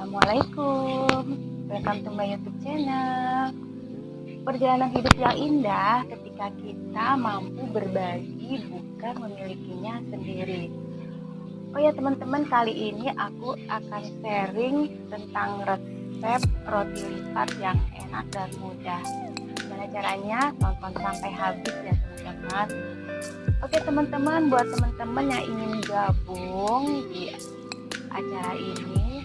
Assalamualaikum, welcome to my YouTube channel. Perjalanan hidup yang indah ketika kita mampu berbagi, bukan memilikinya sendiri. Oh ya teman-teman, kali ini aku akan sharing tentang resep roti lipat yang enak dan mudah. Gimana caranya? Tonton sampai habis ya teman-teman. Oke teman-teman, buat teman-teman yang ingin gabung di acara ini,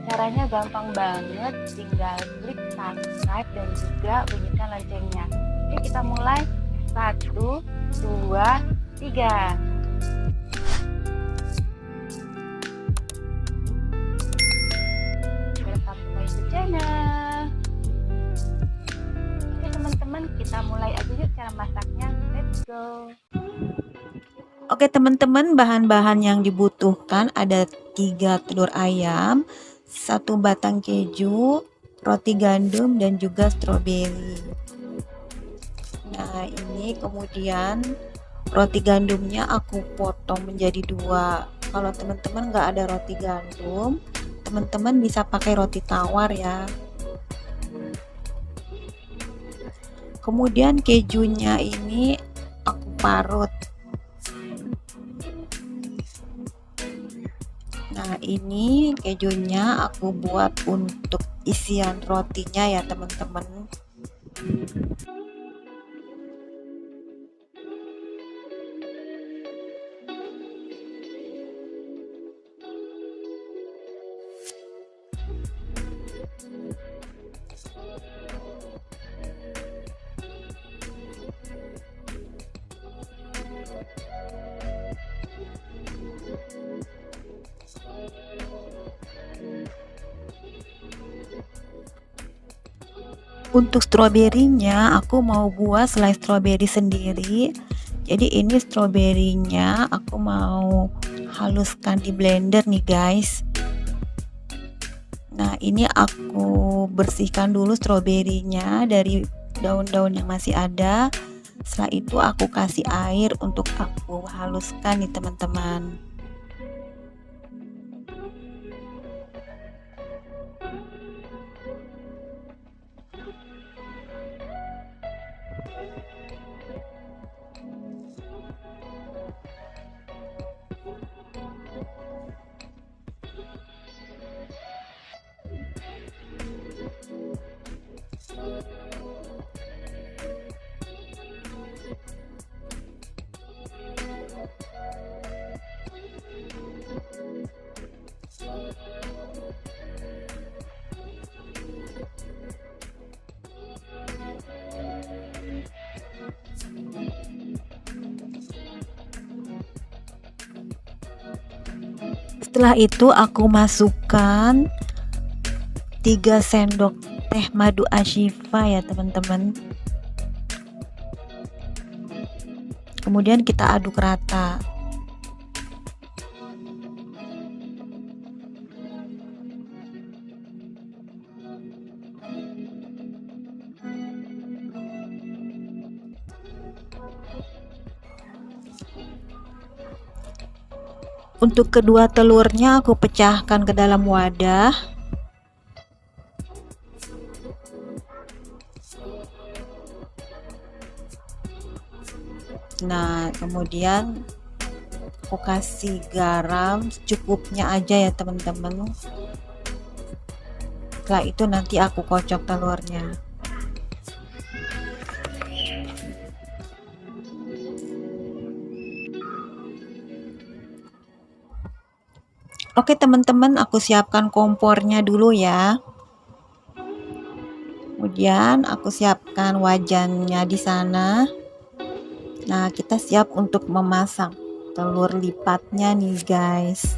caranya gampang banget, tinggal klik subscribe dan juga bunyikan loncengnya. Oke, kita mulai. 1, 2, 3. Welcome to my YouTube channel. Oke teman-teman, kita mulai aja yuk cara masaknya. Let's go. Oke teman-teman, bahan-bahan yang dibutuhkan ada 3 telur ayam, 1 batang keju, roti gandum dan juga stroberi. Nah ini kemudian roti gandumnya aku potong menjadi 2. Kalau teman-teman nggak ada roti gandum, teman-teman bisa pakai roti tawar ya. Kemudian kejunya ini aku parut. Nah ini kejunya aku buat untuk isian rotinya ya teman-teman. Untuk stroberinya aku mau buat selai stroberi sendiri. Jadi ini stroberinya aku mau haluskan di blender nih guys. Nah ini aku bersihkan dulu stroberinya dari daun-daun yang masih ada. Setelah itu aku kasih air untuk aku haluskan nih teman-teman. Setelah itu aku masukkan 3 sendok teh madu ashifa ya teman-teman. Kemudian kita aduk rata. Untuk kedua telurnya aku pecahkan ke dalam wadah. Nah kemudian aku kasih garam secukupnya aja ya teman-teman. Setelah itu nanti aku kocok telurnya. Oke teman-teman, aku siapkan kompornya dulu ya. Kemudian aku siapkan wajannya di sana. Nah, kita siap untuk memasak telur lipatnya nih guys.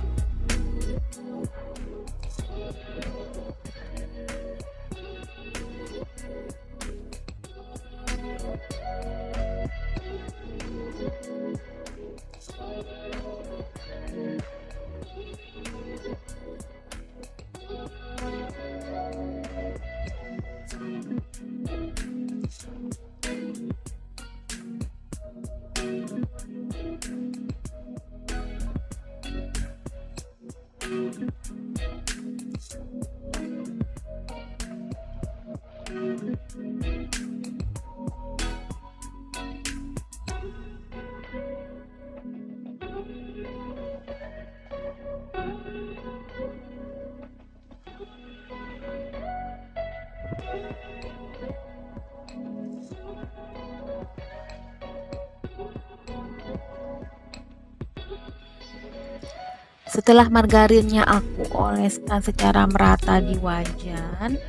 Setelah margarinnya aku oleskan secara merata di wajan,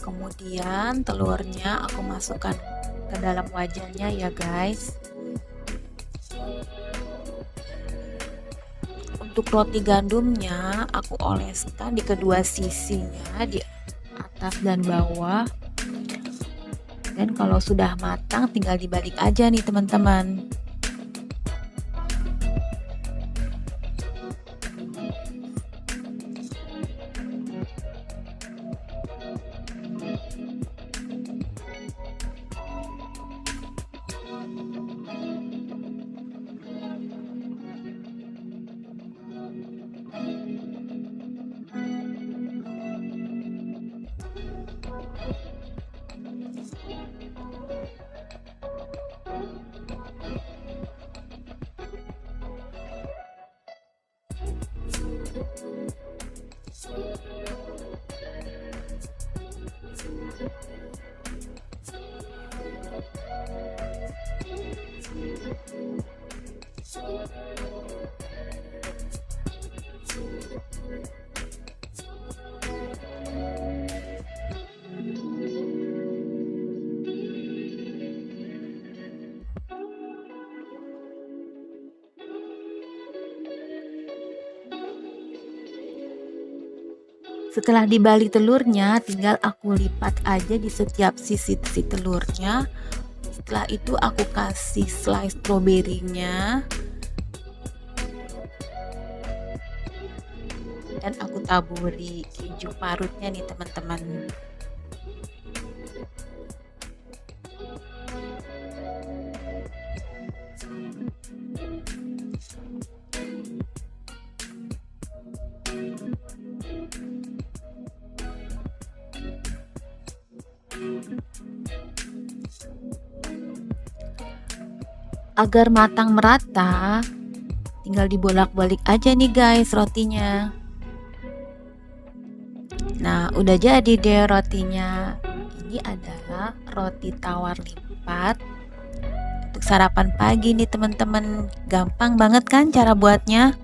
kemudian telurnya aku masukkan ke dalam wajannya ya guys. Untuk roti gandumnya aku oleskan di kedua sisinya, di atas dan bawah. Dan kalau sudah matang tinggal dibalik aja nih teman-teman. Setelah dibalik telurnya, tinggal aku lipat aja di setiap sisi telurnya. Setelah itu aku kasih slice stroberinya dan aku taburi keju parutnya nih teman-teman. Agar matang merata, tinggal dibolak-balik aja nih guys rotinya. Nah, udah jadi deh rotinya. Ini adalah roti tawar lipat untuk sarapan pagi nih teman-teman. Gampang banget kan cara buatnya?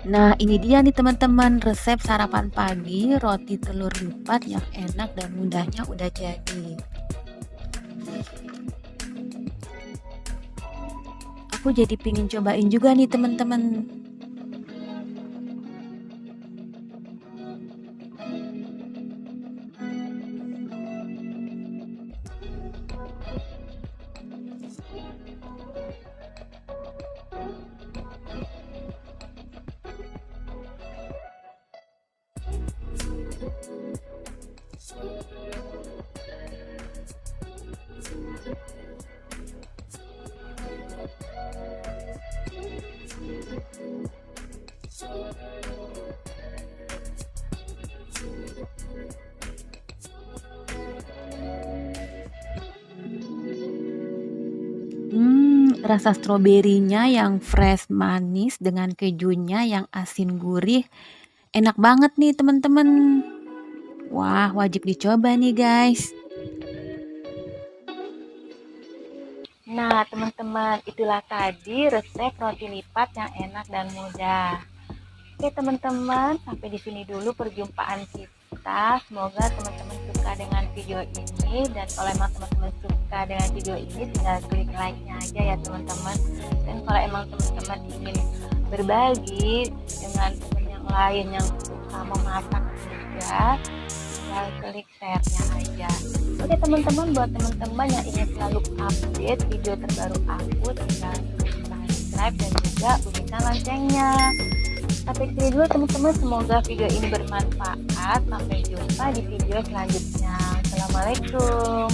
Nah, ini dia nih teman-teman resep sarapan pagi roti telur lipat yang enak dan mudahnya udah jadi. Aku jadi pingin cobain juga nih teman-teman. Rasa stroberinya yang fresh manis dengan kejunya yang asin gurih. Enak banget nih teman-teman. Wah, wajib dicoba nih guys. Nah, teman-teman, itulah tadi resep roti lipat yang enak dan mudah. Oke, teman-teman, sampai di sini dulu perjumpaan kita. Semoga teman-teman suka dengan video ini, dan kalau emang teman-teman suka dengan video ini, tinggal klik like-nya aja ya teman-teman. Dan kalau emang teman-teman ingin berbagi dengan teman yang lain yang suka memasak juga, tinggal klik share-nya aja. Oke teman-teman, buat teman-teman yang ingin selalu update video terbaru aku, tinggal subscribe dan juga bunyikan loncengnya. Sampai sini dulu teman-teman, semoga video ini bermanfaat. Sampai jumpa di video selanjutnya. Assalamualaikum.